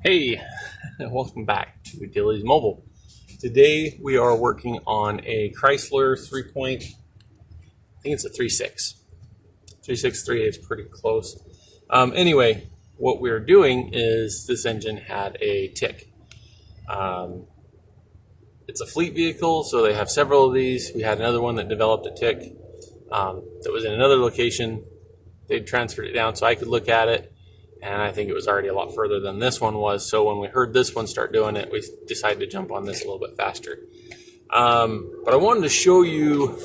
Hey, welcome back to Dillys Mobile. Today we are working on a Chrysler 3-point, I think it's a 3.6. 3.63, it's pretty close. Anyway, what we're doing is this engine had a tick. It's a fleet vehicle, so they have several of these. We had another one that developed a tick that was in another location. They transferred it down so I could look at it. And I think it was already a lot further than this one was. So when we heard this one start doing it, we decided to jump on this a little bit faster. But I wanted to show you,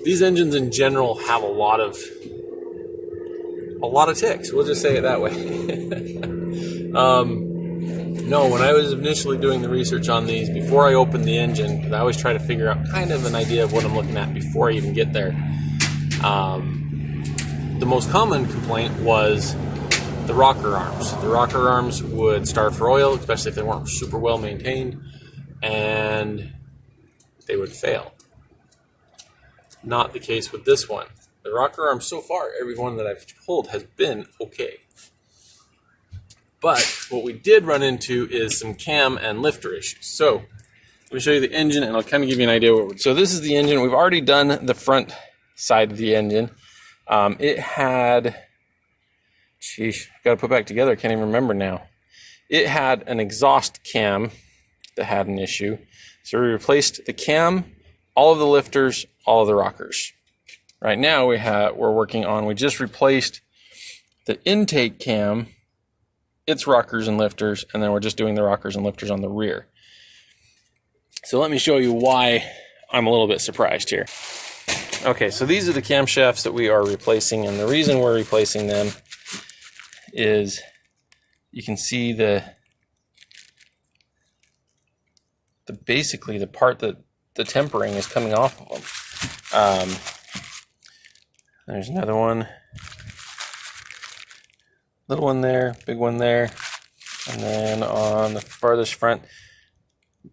these engines in general have a lot of ticks. We'll just say it that way. No, when I was initially doing the research on these, before I opened the engine, because I always try to figure out kind of an idea of what I'm looking at before I even get there. The most common complaint was the rocker arms. The rocker arms would starve for oil, especially if they weren't super well maintained, and they would fail. Not the case with this one. The rocker arms so far, every one that I've pulled has been okay. But what we did run into is some cam and lifter issues. So let me show you the engine and I'll kind of give you an idea what so this is the engine. We've already done the front side of the engine. It had, got to put back together. I can't even remember now. It had an exhaust cam that had an issue. So we replaced the cam, all of the lifters, all of the rockers. Right now we just replaced the intake cam, its rockers and lifters, and then we're just doing the rockers and lifters on the rear. So let me show you why I'm a little bit surprised here. Okay, so these are the camshafts that we are replacing, and the reason we're replacing them is you can see basically the part that the tempering is coming off of them. There's another one, little one there, big one there, and then on the farthest front,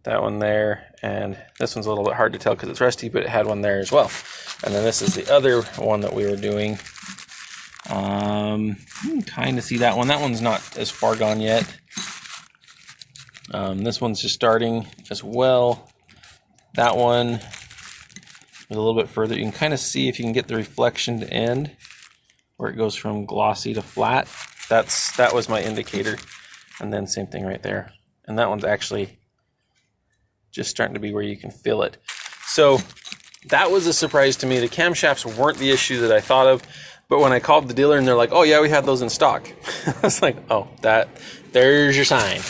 that one there, and this one's a little bit hard to tell because it's rusty, but it had one there as well. And then this is the other one that we were doing. You can kind of see that one. That one's not as far gone yet. This one's just starting as well. That one is a little bit further. You can kind of see if you can get the reflection to end where it goes from glossy to flat. That was my indicator. And then same thing right there. And that one's actually just starting to be where you can feel it. So that was a surprise to me. The camshafts weren't the issue that I thought of, but when I called the dealer and they're like, oh yeah, we had those in stock. I was like, oh, there's your sign.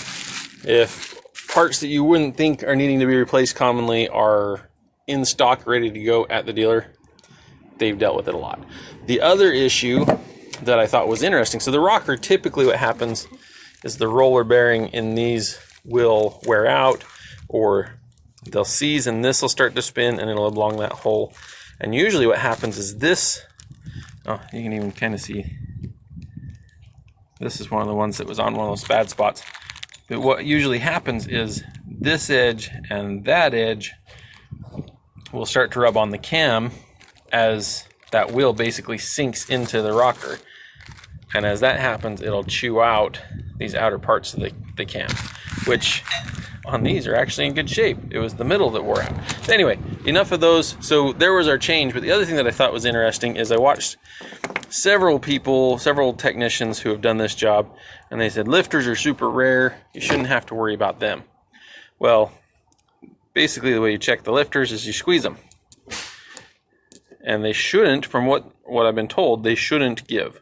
If parts that you wouldn't think are needing to be replaced commonly are in stock, ready to go at the dealer, they've dealt with it a lot. The other issue that I thought was interesting, so the rocker, typically what happens is the roller bearing in these will wear out, or they'll seize and this will start to spin and it'll oblong that hole. And usually what happens is this, oh, you can even kind of see, this is one of the ones that was on one of those bad spots. But what usually happens is this edge and that edge will start to rub on the cam as that wheel basically sinks into the rocker. And as that happens, it'll chew out these outer parts of the cam, which on these are actually in good shape. It was the middle that wore out. But anyway, enough of those. So there was our change. But the other thing that I thought was interesting is I watched several technicians who have done this job, and they said lifters are super rare. You shouldn't have to worry about them. Well, basically the way you check the lifters is you squeeze them. And they shouldn't, from what I've been told, they shouldn't give.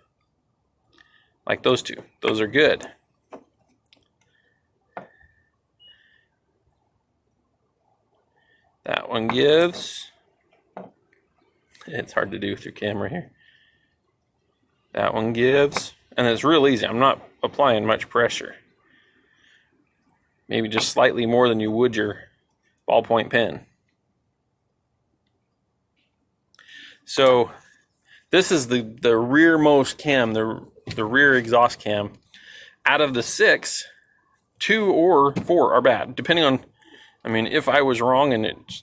Like those two. Those are good. That one gives. It's hard to do through camera here. That one gives. And it's real easy. I'm not applying much pressure. Maybe just slightly more than you would your ballpoint pen. So this is the rearmost cam, the rear exhaust cam. Out of the 6, 2 or 4 are bad, depending on, I mean, if I was wrong and it's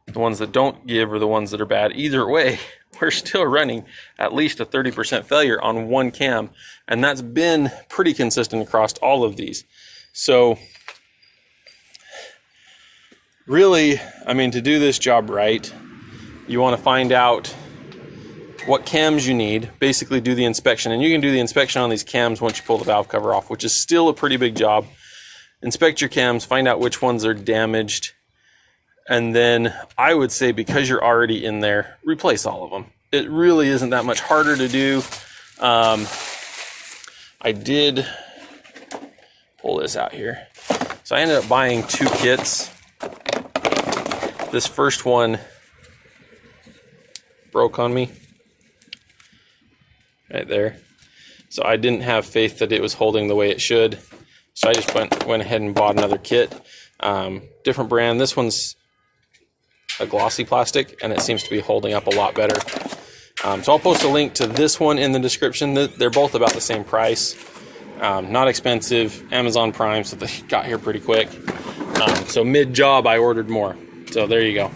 the ones that don't give are the ones that are bad. Either way, we're still running at least a 30% failure on one cam, and that's been pretty consistent across all of these. So really, I mean, to do this job right, you want to find out what cams you need, basically do the inspection, and you can do the inspection on these cams once you pull the valve cover off, which is still a pretty big job. Inspect your cams, find out which ones are damaged, and then I would say, because you're already in there, replace all of them. It really isn't that much harder to do. I did pull this out here. So I ended up buying 2 kits. This first one broke on me right there. So I didn't have faith that it was holding the way it should. So I just went ahead and bought another kit. Different brand. This one's a glossy plastic, and it seems to be holding up a lot better. So I'll post a link to this one in the description. They're both about the same price. Not expensive. Amazon Prime, so they got here pretty quick. So mid-job, I ordered more. So there you go.